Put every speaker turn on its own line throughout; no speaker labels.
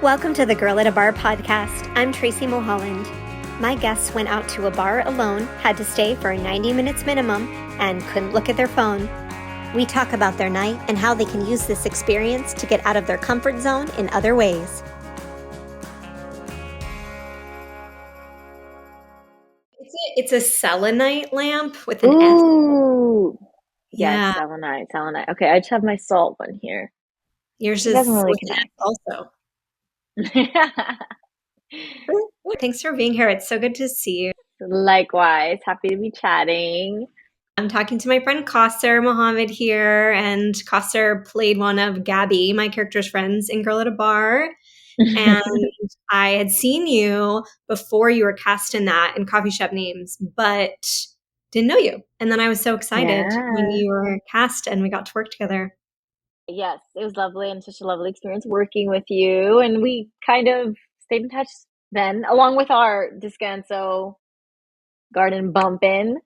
Welcome to the Girl at a Bar podcast. I'm Tracy Mulholland. My guests went out to a bar alone, had to stay for 90 minutes minimum, and couldn't look at their phone. We talk about their night and how they can use this experience to get out of their comfort zone in other ways. It's a selenite lamp with an S.
Ooh.
Yeah.
Yes, selenite. Okay, I just have my salt one here.
Yours
It
is
doesn't really
with an S also. Thanks for being here. It's so good to see you.
Likewise, happy to be chatting.
I'm talking to my friend Kausar Mohammed here, and Kausar played one of Gabby, my character's friends, in Girl at a Bar. And I had seen you before you were cast in that in Coffee Shop Names, but didn't know you. And then I was so excited when
Yeah.
you were cast and we got to work together.
Yes, it was lovely and such a lovely experience working with you. And we kind of stayed in touch then, along with our Descanso garden bumpin'.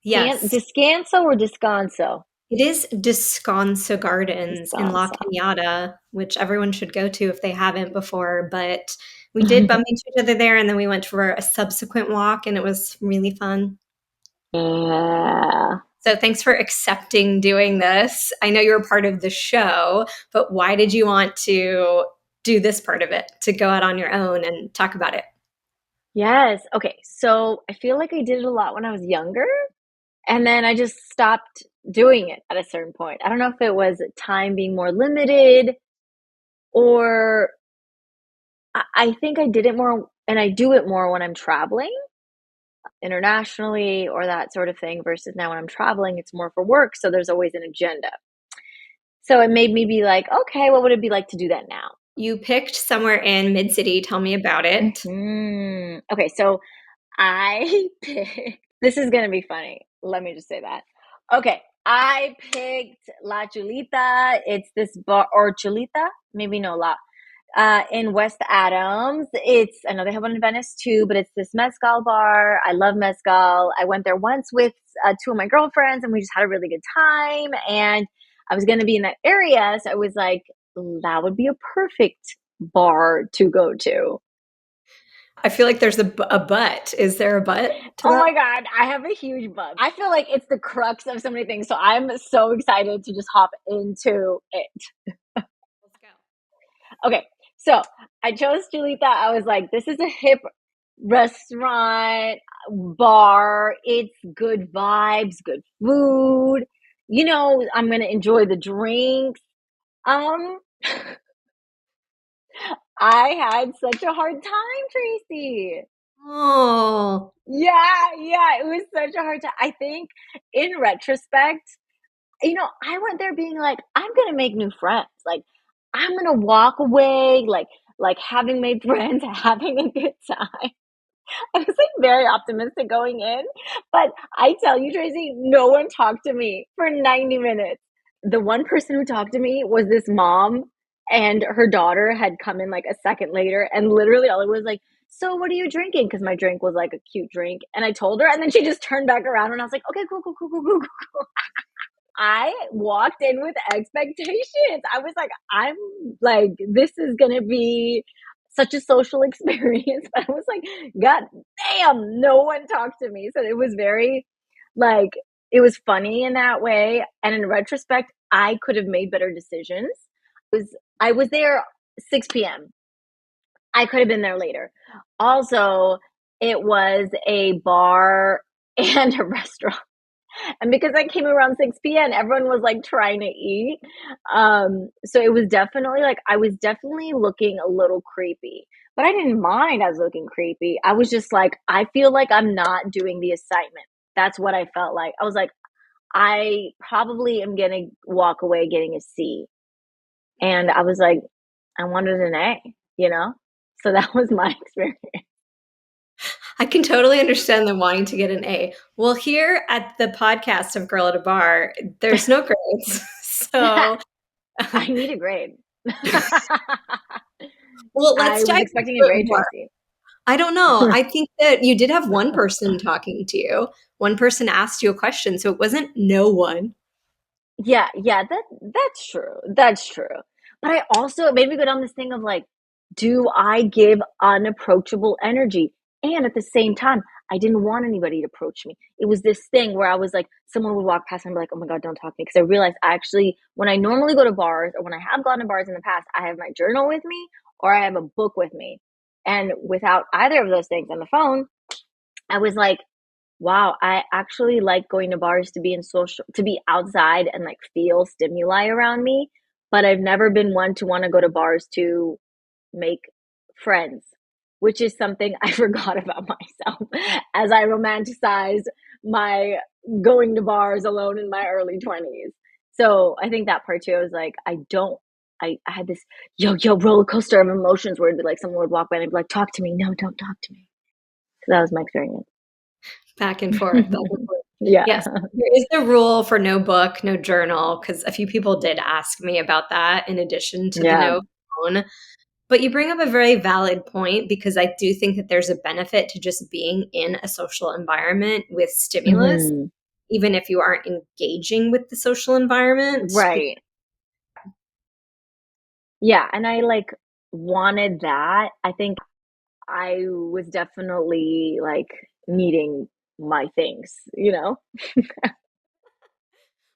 Yes.
Descanso or Descanso?
It is Descanso Gardens in La
Descanso.
Cañada, which everyone should go to if they haven't before. But we did bump into each other there, and then we went for a subsequent walk, and it was really fun.
Yeah.
So thanks for accepting doing this. I know you're a part of the show, but why did you want to do this part of it, to go out on your own and talk about it?
Yes. Okay. So I feel like I did it a lot when I was younger. And then I just stopped doing it at a certain point. I don't know if it was time being more limited or I think I did it more and I do it more when I'm traveling internationally or that sort of thing versus now when I'm traveling, it's more for work. So there's always an agenda. So it made me be like, okay, what would it be like to do that now?
You picked somewhere in Mid-City. Tell me about it.
Okay, so I picked, this is going to be funny. Let me just say that. Okay, I picked La Chulita. It's this bar, or Chulita, maybe no La, in West Adams. I know they have one in Venice too, but it's this mezcal bar. I love mezcal. I went there once with two of my girlfriends and we just had a really good time. And I was going to be in that area. So I was like, that would be a perfect bar to go to.
I feel like there's a but. Is there a but to
Oh
that?
my God, I have a huge bug. I feel like it's the crux of so many things. So I'm so excited to just hop into it.
Let's go.
Okay, so I chose Chulita. I was like, this is a hip restaurant, bar. It's good vibes, good food. You know, I'm going to enjoy the drinks. Um, I had such a hard time, Tracy.
Oh,
Yeah, it was such a hard time. I think in retrospect, I went there being like, I'm gonna make new friends. Like, I'm gonna walk away, like having made friends, having a good time. I was like very optimistic going in, but I tell you, Tracy, no one talked to me for 90 minutes. The one person who talked to me was this mom, and her daughter had come in like a second later, and literally all it was like, so what are you drinking? Because my drink was like a cute drink, and I told her, and then she just turned back around, and I was like, okay, cool. I walked in with expectations. I was like, I'm like, this is gonna be such a social experience. But I was like, God damn, no one talked to me. So it was very like it was funny in that way. And in retrospect, I could have made better decisions. I was there 6 p.m. I could have been there later. Also, it was a bar and a restaurant. And because I came around 6 p.m., everyone was like trying to eat. So it was definitely like, I was definitely looking a little creepy, but I didn't mind I was looking creepy. I was just like, I feel like I'm not doing the assignment. That's what I felt like. I was like, I probably am going to walk away getting a C. And I was like, I wanted an A, you know? So that was my experience.
I can totally understand them wanting to get an A. Well, here at the podcast of Girl at a Bar, there's no grades. So,
I need a grade.
well,
I
let's
was
dive
expecting a
into it
grade,
more.
Tracy.
I don't know. I think that you did have one person talking to you. One person asked you a question, so it wasn't no one.
Yeah, that's true. That's true. But I also it made me go down this thing of like, do I give unapproachable energy? And at the same time, I didn't want anybody to approach me. It was this thing where I was like, someone would walk past and I'd be like, oh my God, don't talk to me. Because I realized I actually, when I normally go to bars or when I have gone to bars in the past, I have my journal with me or I have a book with me. And without either of those things on the phone, I was like, wow, I actually like going to bars to be in social, to be outside and like feel stimuli around me. But I've never been one to want to go to bars to make friends, which is something I forgot about myself as I romanticized my going to bars alone in my early 20s. So I think that part too, I was like, I had this roller coaster of emotions where it'd be like someone would walk by and I'd be like, talk to me. No, don't talk to me. So that was my experience.
Back and forth, back and forth.
Yeah.
Yes, there is the rule for no book, no journal, because a few people did ask me about that in addition to the
Yeah.
no phone. But you bring up a very valid point because I do think that there's a benefit to just being in a social environment with stimulus,
Hmm.
even if you aren't engaging with the social environment.
Right. Yeah. And I like wanted that. I think I was definitely like needing my things, you know?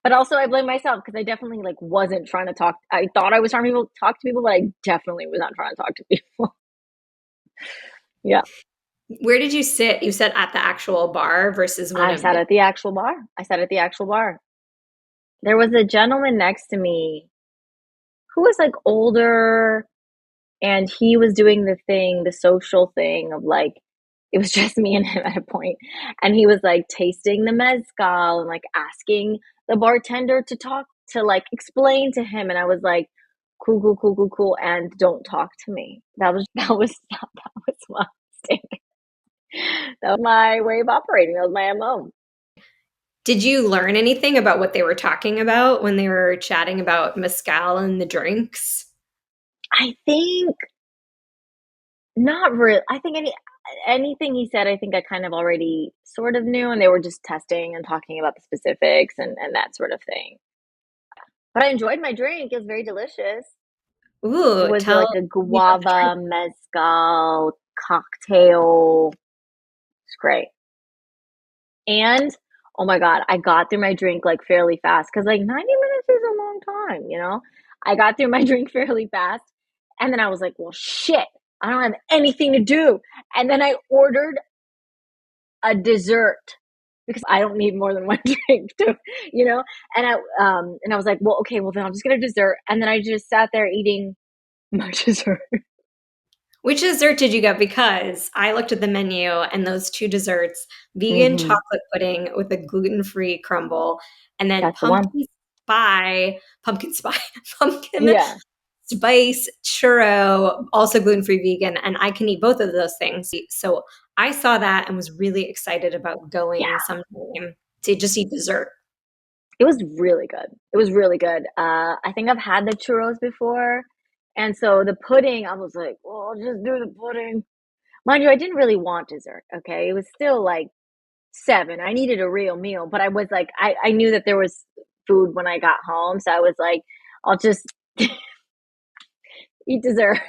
But also I blame myself because I definitely like wasn't trying to talk. I thought I was trying to talk to people, but I definitely was not trying to talk to people. Yeah.
Where did you sit? You sat at the actual bar versus one
I
of
sat
the.
at the actual bar. I sat at the actual bar. There was a gentleman next to me who was like older and he was doing the thing, the social thing of like, it was just me and him at a point. And he was like tasting the mezcal and like asking the bartender to talk, to like explain to him. And I was like, cool, cool, cool, cool, cool. And don't talk to me. That was my standing. That was my way of operating. That was my MO.
Did you learn anything about what they were talking about when they were chatting about mezcal and the drinks?
I think not really. I think anything he said, I think I kind of already sort of knew, and they were just testing and talking about the specifics and that sort of thing. But I enjoyed my drink. It was very delicious. It
Ooh,
was
tell
like a
me about the drink.
guava mezcal cocktail. It's great. And oh my God, I got through my drink like fairly fast because like 90 minutes is a long time, you know? I got through my drink fairly fast. And then I was like, well, shit, I don't have anything to do. And then I ordered a dessert because I don't need more than one drink to, you know? And I was like, well, okay, well then I'll just get a dessert. And then I just sat there eating my dessert.
Which dessert did you get? Because I looked at the menu and those two desserts, vegan
Hmm.
chocolate pudding with a gluten-free crumble, and then
That's the one.
pumpkin spy, pumpkin
Yeah.
spice churro, also gluten-free vegan, and I can eat both of those things. So I saw that and was really excited about going
Yeah.
sometime to just eat dessert.
It was really good. It was really good. I think I've had the churros before. And so the pudding, I was like, well, I'll just do the pudding. Mind you, I didn't really want dessert. Okay. It was still like 7. I needed a real meal, but I was like, I knew that there was food when I got home. So I was like, I'll just eat dessert.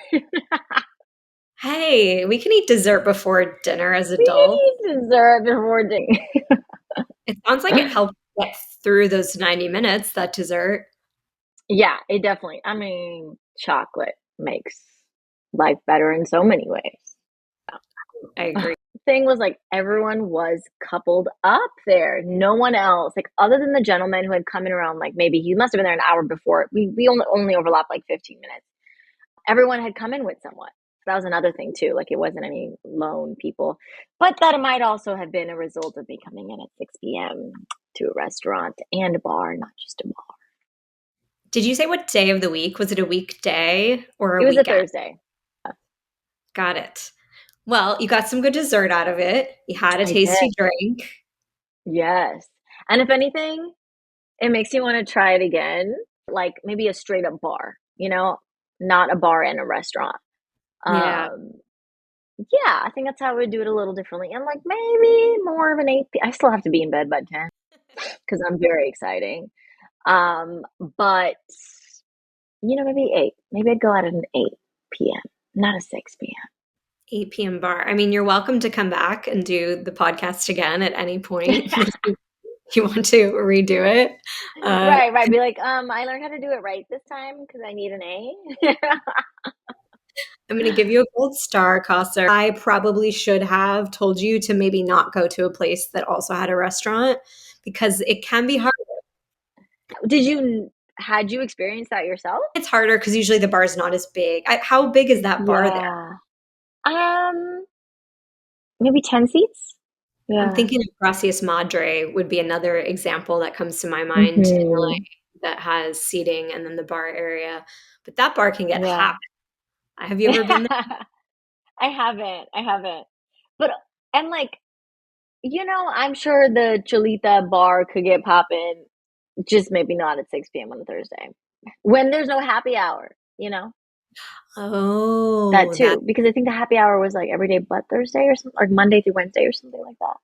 Hey, we can eat dessert before dinner as
We
adults.
can eat dessert before dinner.
It sounds like it helped get through those 90 minutes, that dessert.
Yeah, it definitely, I mean, chocolate makes life better in so many ways.
I agree.
Thing was like everyone was coupled up there. No one else, like other than the gentleman who had come in around like maybe he must have been there an hour before. We only overlapped like 15 minutes. Everyone had come in with someone. So that was another thing too. Like it wasn't any lone people. But that might also have been a result of me coming in at 6 p.m. to a restaurant and a bar, not just a bar.
Did you say what day of the week? Was it a weekday or a
It was a
weekend?
Thursday.
Got it. Well, you got some good dessert out of it. You had a
I did.
tasty drink.
Yes. And if anything, it makes you want to try it again, like maybe a straight up bar, not a bar and a restaurant.
Yeah.
Um, yeah, I think that's how I would do it a little differently. And like maybe more of an 8 I still have to be in bed by 10 because I'm very exciting. But maybe 8. Maybe I'd go out at an 8 p.m. Not a 6 p.m.
8 p.m. bar. I mean, you're welcome to come back and do the podcast again at any point if you want to redo it.
Right, right. Be like, I learned how to do it right this time because I need an A.
I'm going to give you a gold star, Kausar. I probably should have told you to maybe not go to a place that also had a restaurant because it can be hard.
Had you experienced that yourself?
It's harder because usually the bar is not as big. How big is that bar there?
Yeah. Um, Maybe 10 seats?
I'm
Yeah.
thinking of Gracias Madre would be another example that comes to my mind in
Hmm.
LA that has seating and then the bar area. But that bar can get
Yeah.
hot. Have you ever been there?
I haven't. I haven't. But and like, I'm sure the Chulita bar could get popping, just maybe not at 6 p.m. on a Thursday. When there's no happy hour, that
Oh, that
too. Because I think the happy hour was like every day but Thursday or something, or Monday through Wednesday or something like that.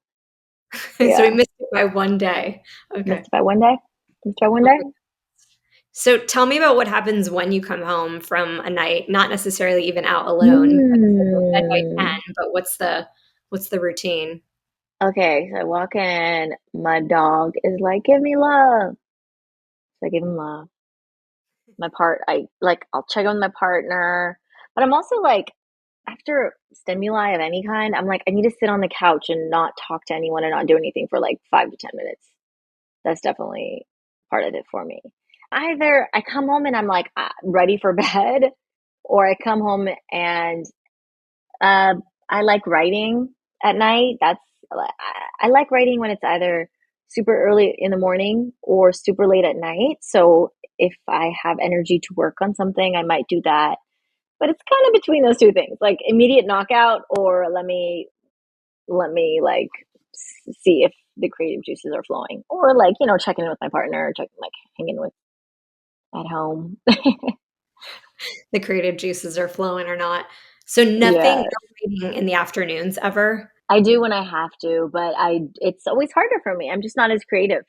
so we
Yeah.
missed it by one day. Okay.
Missed by one day. Missed by one day.
So tell me about what happens when you come home from a night, not necessarily even out alone, but at night 10,
Hmm.
but what's the routine?
Okay, so I walk in, my dog is like, give me love. So I give him love. I'll check on my partner, but I'm also like, after stimuli of any kind, I'm like, I need to sit on the couch and not talk to anyone and not do anything for like 5 to 10 minutes. That's definitely part of it for me. Either I come home and I'm like ready for bed, or I come home and uh, I like writing at night. I like writing when it's either super early in the morning or super late at night. So if I have energy to work on something, I might do that. But it's kind of between those two things, like immediate knockout or let me like see if the creative juices are flowing, or like checking in with my partner, checking like hanging with at home.
The creative juices are flowing or not. So nothing,
Yeah,
no reading in the afternoons ever.
I do when I have to, but it's always harder for me. I'm just not as creative.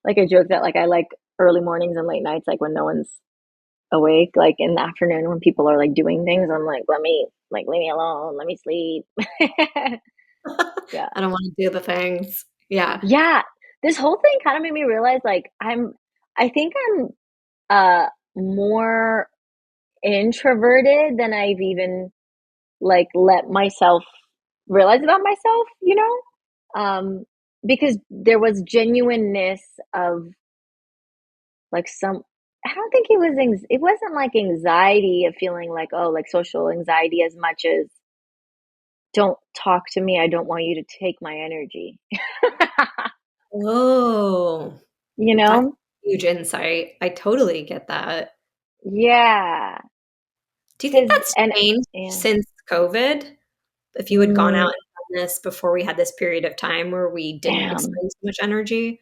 Like I joke that like I like early mornings and late nights, like when no one's awake, like in the afternoon when people are like doing things, I'm like, leave me alone, let me sleep. Yeah.
I don't want to do the things. Yeah.
Yeah. This whole thing kind of made me realize like I think I'm more introverted than I've even like let myself realize about myself. Because there was genuineness of like some I don't think it wasn't like anxiety of feeling like, oh, like social anxiety as much as don't talk to me, I don't want you to take my energy.
Oh,
you
that's
know?
huge insight. I totally get that.
Yeah.
Do you think
Cause
that's
and
changed
yeah.
since COVID? If you had gone
Mm,
out and done this before we had this period of time where we didn't
damn.
expend so much energy?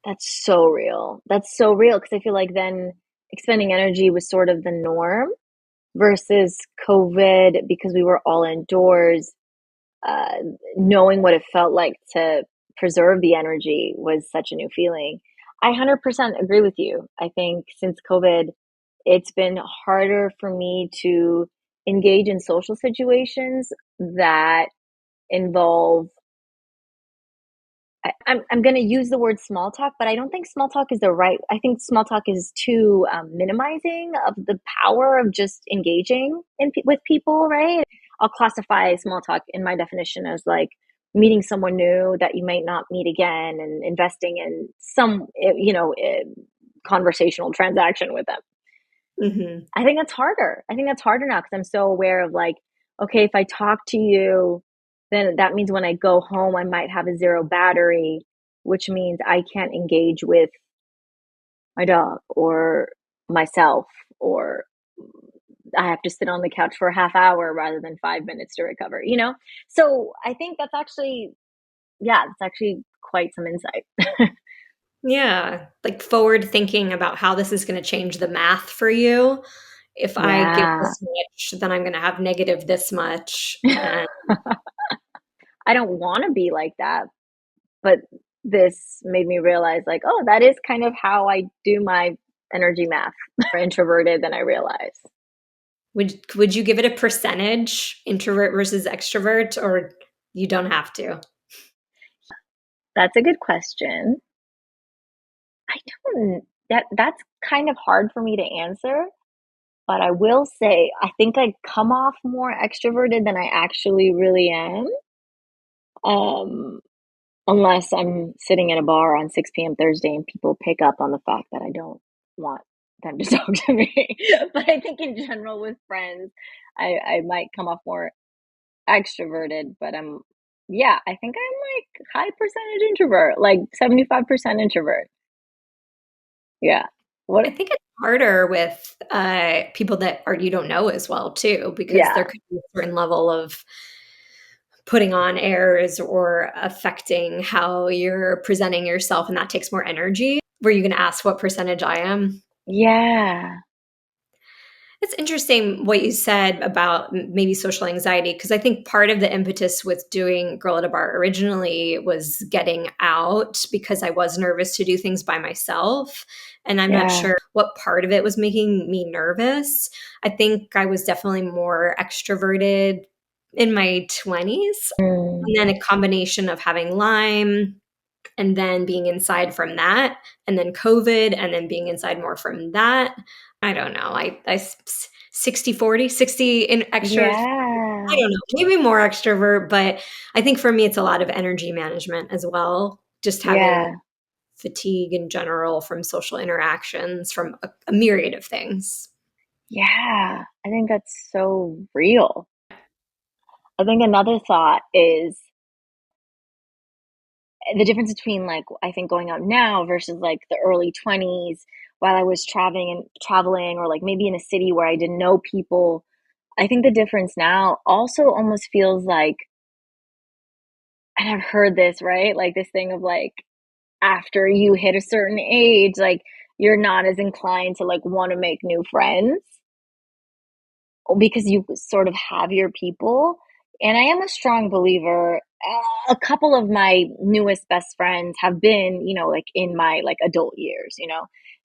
That's so real. That's so real because I feel like then expending energy was sort of the norm versus COVID because we were all indoors. uh, Knowing what it felt like to preserve the energy was such a new feeling. I 100% agree with you. I think since COVID, it's been harder for me to engage in social situations that involve I'm going to use the word small talk, but I don't think small talk is the right. I think small talk is too minimizing of the power of just engaging with people, right? I'll classify small talk in my definition as like meeting someone new that you might not meet again and investing in some, conversational transaction with them.
Mhm.
I think that's harder. I think that's harder now because I'm so aware of like, okay, if I talk to you, then that means when I go home, I might have a zero battery, which means I can't engage with my dog or myself, or I have to sit on the couch for a half hour rather than 5 minutes to recover. So I think that's actually, yeah, it's actually quite some insight.
Yeah, like forward thinking about how this is gonna change the math for you. If I give
Yeah.
this much, then I'm gonna have negative this much, and
I don't want to be like that, but this made me realize like, oh, that is kind of how I do my energy math. More introverted than I realized.
Would you give it a percentage, introvert versus extrovert, or you don't have to?
That's a good question. I don't that's kind of hard for me to answer, but I will say I think I come off more extroverted than I actually really am. Um, Unless I'm sitting in a bar on 6 p.m. Thursday and people pick up on the fact that I don't want them to talk to me. But I think in general with friends, I might come off more extroverted, but yeah, I think I'm like high percentage introvert, like 75% introvert. Yeah.
I
What?
think it's harder with people that are you don't know as well too, because there
Yeah.
could be a certain level of putting on airs or affecting how you're presenting yourself, and that takes more energy. Were you going to ask what percentage I am?
Yeah.
It's interesting what you said about maybe social anxiety, because I think part of the impetus with doing Girl at a Bar originally was getting out because I was nervous to do things by myself. And I'm not
Yeah.
sure what part of it was making me nervous. I think I was definitely more extroverted in my 20s. And
Mm,
then a combination of having Lyme and then being inside from that, and then COVID, and then being inside more from that. I don't know. 60 40, 60 in extra. I
yeah.
don't know, maybe more extrovert, but I think for me, it's a lot of energy management as well. Just having
Yeah.
fatigue in general from social interactions, from a myriad of things.
Yeah. I think that's so real. I think another thought is the difference between like I think going out now versus like the early 20s while I was traveling or like maybe in a city where I didn't know people. I think the difference now also almost feels like, and I've heard this, right? Like this thing of like after you hit a certain age, like you're not as inclined to like want to make new friends because you sort of have your people. And I am a strong believer. A couple of my newest best friends have been, like in my like adult years.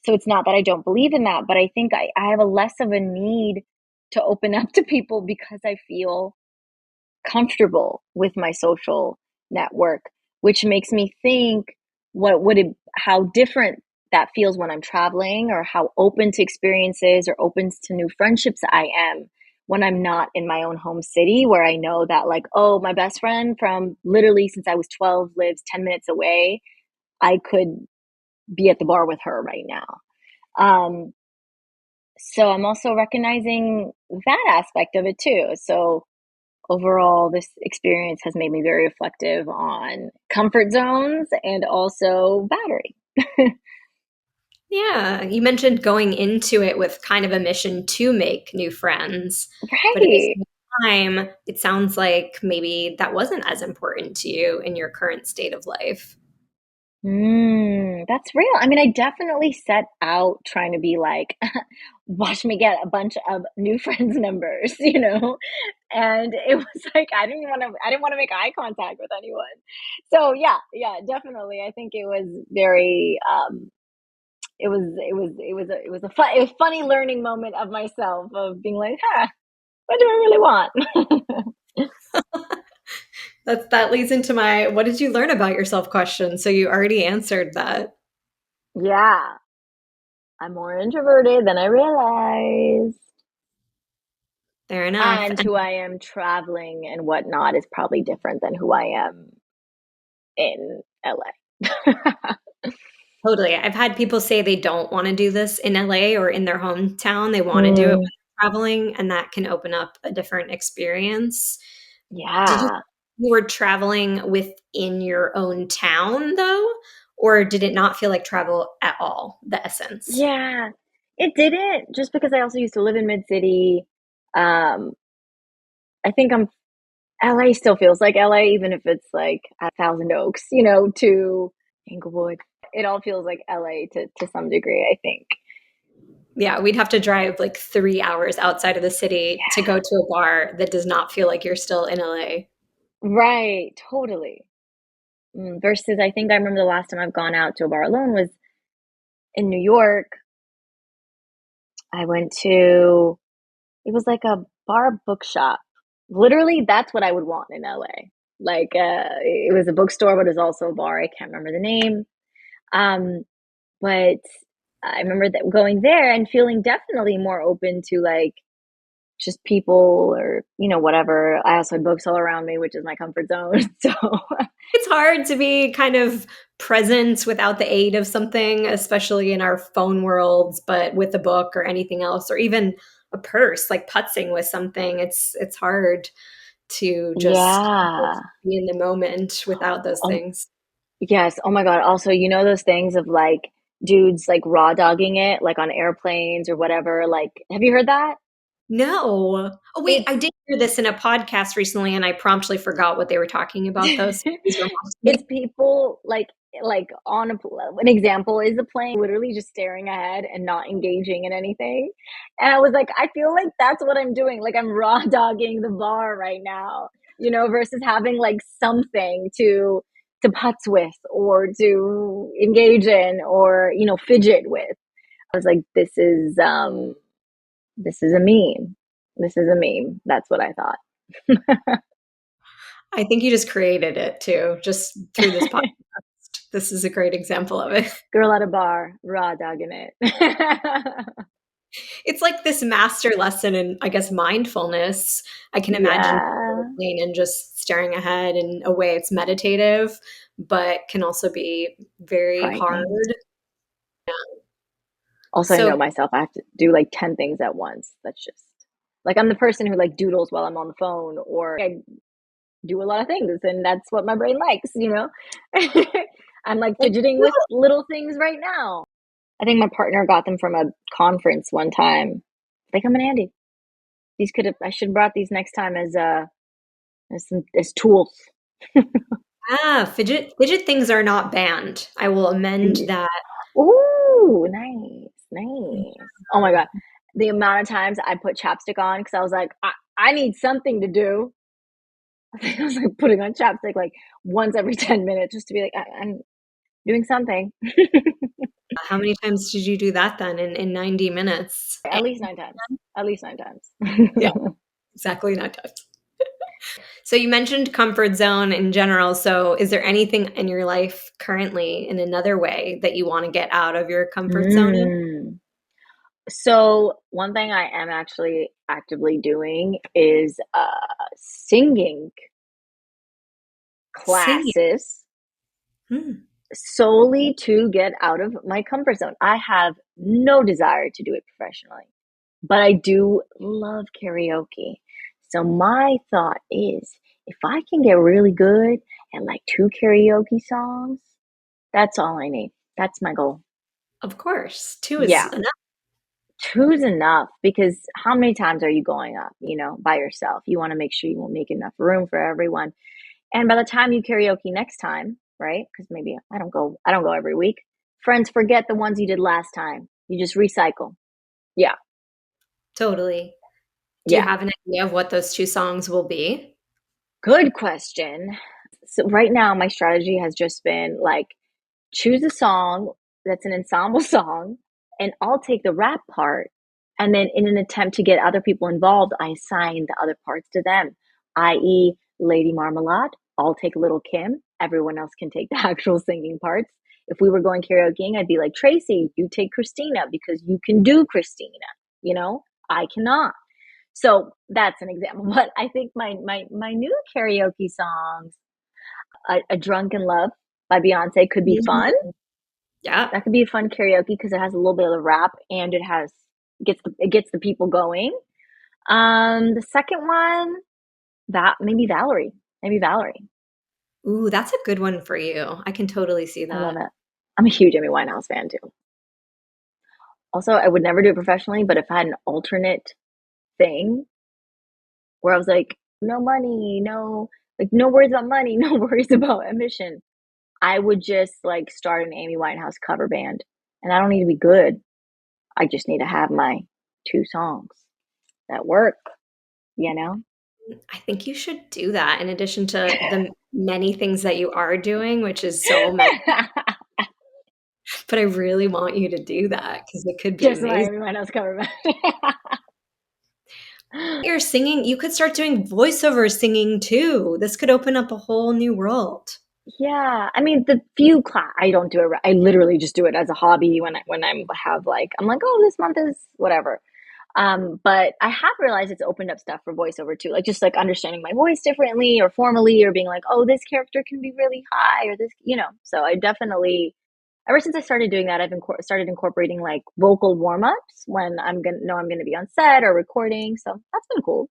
So it's not that I don't believe in that, but I think I have a less of a need to open up to people because I feel comfortable with my social network, which makes me think how different that feels when I'm traveling, or how open to experiences or open to new friendships I am when I'm not in my own home city, where I know that, like, oh, my best friend from literally since I was 12 lives 10 minutes away. I could be at the bar with her right now. So I'm also recognizing that aspect of it too. So overall, this experience has made me very reflective on comfort zones and also battery.
Yeah, you mentioned going into it with kind of a mission to make new friends, but at the
Right.
same time, it sounds like maybe that wasn't as important to you in your current state of life.
That's real. I mean, I definitely set out trying to be like, watch me get a bunch of new friends numbers. And it was like I didn't want to make eye contact with anyone. So yeah, yeah, definitely. I think it was very it was a funny learning moment of myself of being like, huh, what do I really want?
That leads into my what did you learn about yourself question. So you already answered that.
Yeah, I'm more introverted than I realized.
Fair enough.
And
And
who I am traveling and whatnot is probably different than who I am in LA.
totally. I've had people say they don't want to do this in LA or in their hometown. They want to do it when
Mm,
they're traveling, and that can open up a different experience. Did you
yeah.
you were traveling within your own town though? Or did it not feel like travel at all, the essence?
Yeah. It didn't, just because I also used to live in Mid City. Um, I think LA still feels like LA, even if it's like at Thousand Oaks, to Inglewood. It all feels like LA to some degree, I think.
Yeah, we'd have to drive like 3 hours outside of the city to go to a bar that does not feel like you're still in LA.
Right, totally. Versus, I think I remember the last time I've gone out to a bar alone was in New York. I went to It was like a bar bookshop. Literally, that's what I would want in LA. Like, it was a bookstore, but it was also a bar. I can't remember the name. Um, but I remember that going there and feeling definitely more open to like just people or, whatever. I also had books all around me, which is my comfort zone. So,
It's hard to be kind of present without the aid of something, especially in our phone worlds, but with a book or anything else, or even a purse, like putzing with something. It's hard to just
yeah.
be in the moment without those
Oh,
things.
yes. Oh my God. Also, those things of like dudes like raw dogging it, like on airplanes or whatever. Like, have you heard that?
No. Oh, wait,
It's
I did hear this in a podcast recently, and I promptly forgot what they were talking about, though. So please remind
it's
me.
people like on an example is a plane literally just staring ahead and not engaging in anything. And I was like, I feel like that's what I'm doing. Like I'm raw dogging the bar right now, versus having like something to putz with or to engage in or, fidget with. I was like, this is a meme. This is a meme. That's what I thought.
I think you just created it too, just through this podcast. This is a great example of it.
Girl at a bar, raw dogging it.
It's like this master lesson in, I guess, mindfulness. I can imagine being on
Yeah,
a plane and just staring ahead in a way it's meditative, but can also be very
frightening.
hard.
Also, I know
So,
myself. I have to do like 10 things at once. That's just like I'm the person who like doodles while I'm on the phone, or I do a lot of things, and that's what my brain likes. I'm like
like,
fidgeting with little things right now. I think my partner got them from a conference one time. Like I'm an Andy. I should have brought these next time as tools.
fidget things are not banned. I will amend that.
Ooh, nice, nice. Oh my God. The amount of times I put chapstick on because I was like, I need something to do. I was like putting on chapstick like once every 10 minutes just to be like, I'm doing something.
How many times did you do that then in 90 minutes?
At least 9 times. At least 9 times.
Yeah, exactly 9 times. So you mentioned comfort zone in general. So is there anything in your life currently in another way that you want to get out of your comfort zone in?
Mm. So, one thing I am actually actively doing is singing
Singing.
classes
Hmm.
solely to get out of my comfort zone. I have no desire to do it professionally, but I do love karaoke. So my thought is if I can get really good at like two karaoke songs, that's all I need. That's my goal.
Of course. Two is
Yeah,
enough.
two's enough because how many times are you going up, by yourself? You want to make sure you will make enough room for everyone. And by the time you karaoke next time, right? Because maybe I don't go every week. Friends, forget the ones you did last time. You just recycle. Yeah,
Totally. Do you
yeah.
have an idea of what those two songs will be?
Good question. So right now, my strategy has just been like choose a song that's an ensemble song, and I'll take the rap part. And then, in an attempt to get other people involved, I assign the other parts to them, i.e., Lady Marmalade. I'll take Little Kim. Everyone else can take the actual singing parts. If we were going karaokeing, I'd be like, Tracy, you take Christina because you can do Christina. I cannot. So that's an example. But I think my new karaoke songs, "A Drunken Love" by Beyonce, could be fun.
Mhm. Yeah,
That could be a fun karaoke because it has a little bit of the rap and it gets the people going. The second one, that maybe Valerie.
ooh, that's a good one for you. I can totally see
I love
that.
it. I'm a huge Amy Winehouse fan too. Also, I would never do it professionally, but if I had an alternate thing where I was like, no money, no worries about money, no worries about admission, I would just like start an Amy Winehouse cover band. And I don't need to be good. I just need to have my two songs that work, you know?
I think you should do that in addition to the many things that you are doing, which is so many, but I really want you to do that because it could be
Just my
amazing.
Amy Winehouse cover band.
You're singing, you could start doing voiceover singing too. This could open up a whole new world.
Yeah, I mean, the few class I don't do it. I literally just do it as a hobby when I'm have like I'm like, oh, this month is whatever. But I have realized it's opened up stuff for voiceover too, like just like understanding my voice differently or formally, or being like, oh, this character can be really high, or this, So I definitely, ever since I started doing that, I've started incorporating like vocal warm ups when I'm gonna be on set or recording. So that's been cool.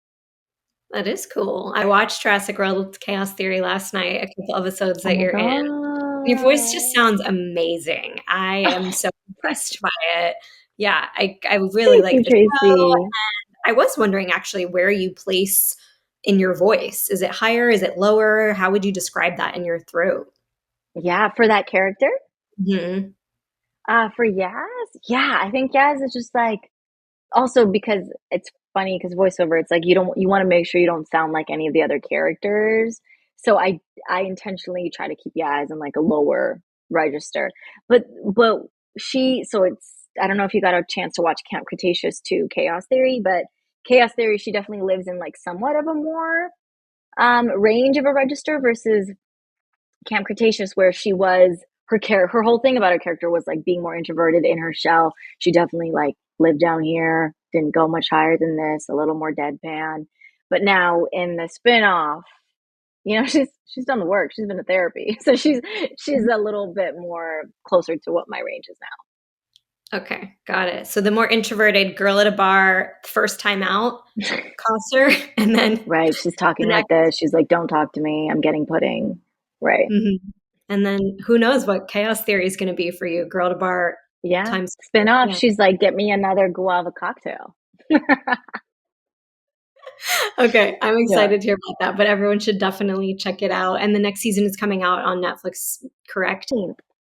That is cool. I watched Jurassic World Chaos Theory last night, a couple episodes
Oh
that
my
you're in. Your voice just
god!
sounds amazing. I am so impressed by it. Yeah, I really
Thank
like
you,
the show.
Tracy.
I was wondering actually where you place in your voice. Is it higher? Is it lower? How would you describe that in your throat?
Yeah, for that character.
Mhm.
For Yaz, yeah, I think Yaz is just like, also because it's funny because voiceover, it's like you want to make sure you don't sound like any of the other characters. So I intentionally try to keep Yaz in like a lower register. But it's, I don't know if you got a chance to watch Camp Cretaceous to Chaos Theory, but Chaos Theory, she definitely lives in like somewhat of a more range of a register versus Camp Cretaceous, where her whole thing about her character was like being more introverted in her shell. She definitely like lived down here, didn't go much higher than this, a little more deadpan. But now in the spin-off, she's done the work. She's been to therapy. So she's a little bit more closer to what my range is
Okay, got it. So the more introverted girl at a bar, first time out,
now.
Coster, and then
Right. She's
the
talking like
next.
this. She's like, don't talk to me. I'm getting pudding. Right.
Mhm. And then who knows what chaos theory is going to be for you, girl at a bar
Yeah.
times.
Spin-off.
Yeah.
She's like, get me another guava cocktail.
Okay, I'm
Yeah.
excited to hear about that, but everyone should definitely check it out. And the next season is coming out on Netflix, correct?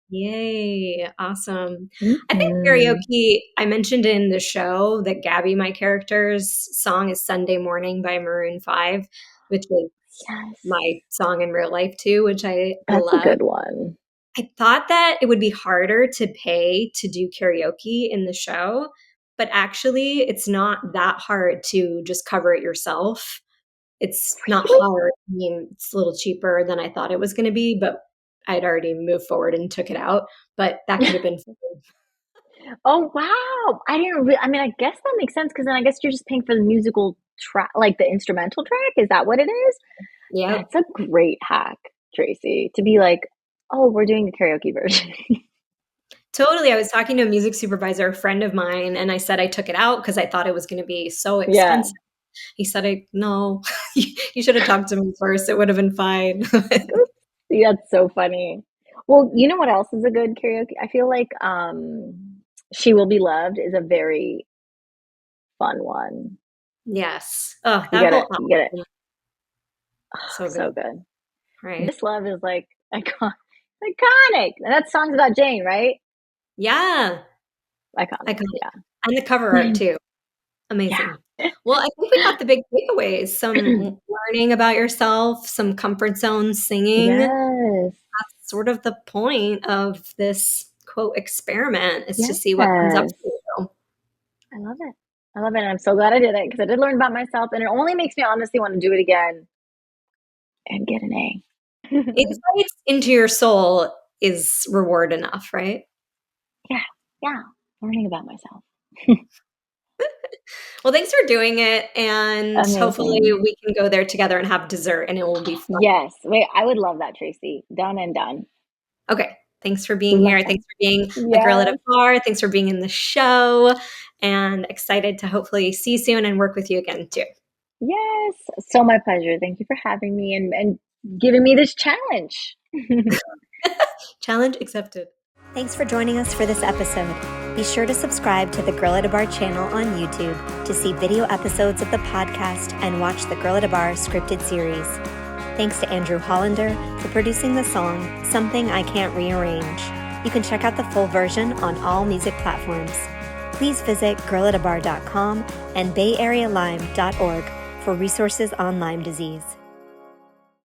Yay, awesome. I think
Mm-hmm.
karaoke, I mentioned in the show that Gabby, my character's song is Sunday Morning by Maroon 5, which is
Yes.
my song in real life too, which I
That's a
love.
good one.
I thought that it would be harder to pay to do karaoke in the show, but actually, it's not that hard to just cover it yourself. It's not
Really?
hard. I mean, it's a little cheaper than I thought it was gonna be, but I'd already moved forward and took it out, but that could have been fun.
Oh, wow. I mean, I guess that makes sense because then I guess you're just paying for the musical track, like the instrumental track. Is that what it is?
Yep.
That's a great hack, Tracy, to be like, oh, we're doing the karaoke version.
Totally, I was talking to a music supervisor, a friend of mine, and I said I took it out because I thought it was gonna be so
Yeah.
expensive. He said, "No, you should have talked to me first, it would have been fine."
See, that's so funny. Well, you know what else is a good karaoke? I feel like She Will Be Loved is a very fun one.
Yes. Oh,
You
that
get it.
whole
You get it.
album, so
So
good,
good.
right?
This Love is like iconic. And that song's about Jane, right?
Yeah,
Iconic.
iconic,
Yeah.
and the cover art too,
Yeah.
amazing. Well, I think we got the big takeaways, some learning about yourself, some comfort zone singing.
Yes.
That's sort of the point of this, quote, "experiment" is to see what comes up
Yes.
for you.
I love it. I love it. And I'm so glad I did it because I did learn about myself and it only makes me honestly want to do it again and get an A.
Insights into your soul is reward enough, right?
Yeah. Yeah. Learning about myself.
Well, thanks for doing it, and hopefully
Amazing.
we can go there together and have dessert, and it will be fun.
Yes. Wait, I would love that, Tracy. Done and done.
Okay, thanks for being
Love
here.
that.
Thanks for being a girl at a
Yes.
bar. Thanks for being in the show, and excited to hopefully see you soon and work with you again too.
Yes. So my pleasure. Thank you for having me and giving me this challenge.
Challenge accepted. Thanks for joining us for this episode. Be sure to subscribe to the Girl at a Bar channel on YouTube to see video episodes of the podcast and watch the Girl at a Bar scripted series. Thanks to Andrew Hollander for producing the song, Something I Can't Rearrange. You can check out the full version on all music platforms. Please visit girlatabar.com and bayarealyme.org for resources on Lyme disease.